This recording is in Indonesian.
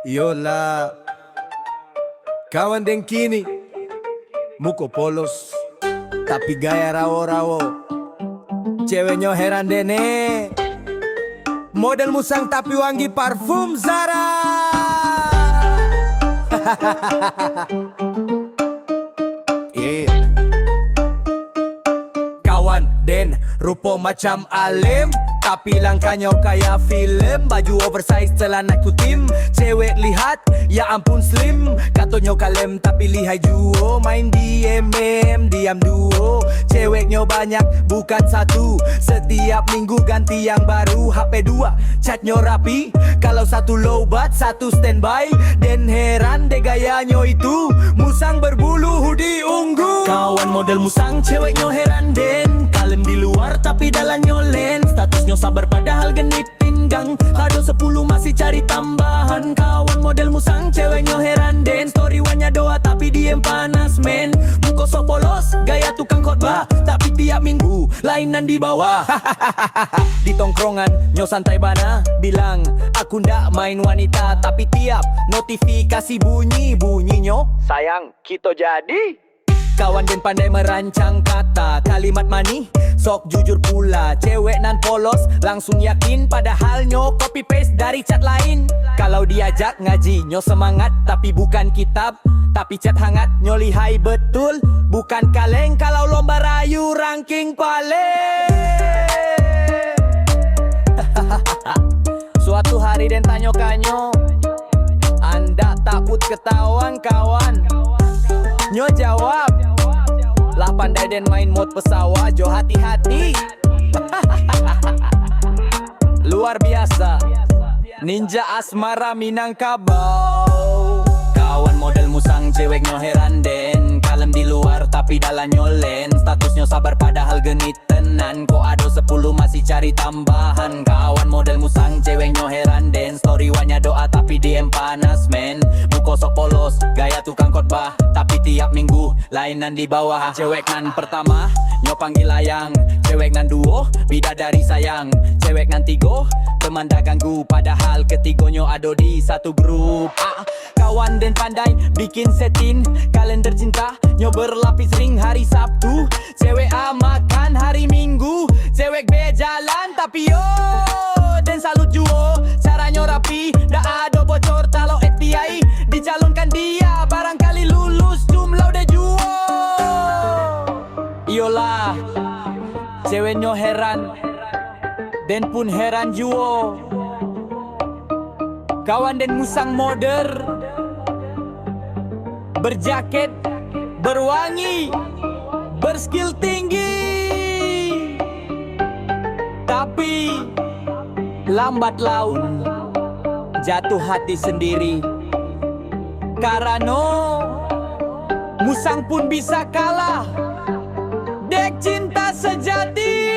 Yola, kawan deng kini muko polos tapi gaya rawo-rawo. Ceweknya heran dene, model musang tapi wangi parfum Zara. Yeah. Kawan den rupo macam alim, tapi langkahnya kayak film. Baju oversize celana kutim, cewek lihat ya ampun slim. Katanya kalem tapi lihai juo, main di MM diam duo. Ceweknya banyak bukan satu, setiap minggu ganti yang baru. HP 2 chatnya rapi, kalau satu lowbat satu standby. Dan heran deh gayanya itu, musang berbulu hoodie ungu. Kawan model musang ceweknya heran den, kalem di luar tapi dalamnya lens. Statusnya sabar padahal genit pinggang, kado 10 masih cari tambahan. Kawan model musang ceweknya heran den, story wanya doa tapi diem panas men. Muka sok polos gaya tukang khotbah, tapi tiap minggu lainan di bawah. Di tongkrongan nyo santai bana, bilang aku ndak main wanita, tapi tiap notifikasi bunyi-bunyinya sayang kita jadi. Kawan den pandai merancang kata, kalimat mani sok jujur pula. Cewek nan polos langsung yakin, padahal nyo copy paste dari chat lain. Kalau diajak ngaji nyo semangat, tapi bukan kitab, tapi chat hangat nyo lihai betul. Bukan kaleng kalau lomba rayu ranking paling. Suatu hari den tanyo kanyo, anda takut ketahuan kawan? Nyo jawab, lah pandai den main mode pesawat, jo hati-hati. Luar biasa, ninja asmara Minangkabau. Kawan model musang ceweknya heran den, kalem di luar tapi dalamnya lens. Statusnya sabar padahal genit tenan, kok ado 10 masih cari tambahan. Kawan model musang ceweknya heran den, story wanya doa tapi diem panas men. Muka sok polos gaya tukang khotbah, tapi tiap minggu lainan di bawah. Cewek nan pertama nyo panggil layang, cewek nan duo bidadari sayang, cewek nan tigo teman dah ganggu, padahal ketigonyo ado di satu grup. Kawan den pandai bikin setting kalender cinta, nyo berlapis ring hari Sabtu, cewek A makan hari Minggu, cewek B jalan tapi yo den salut juo. Caranya rapi, dah ada bocor talo FBI, dicalonkan dia barangkali lulus cum laude juo. Iyalah, ceweknya heran, den pun heran juo. Kawan den musang moder, berjaket, berwangi, berskill tinggi, tapi lambat laun jatuh hati sendiri. Karena musang pun bisa kalah, dek cinta sejati.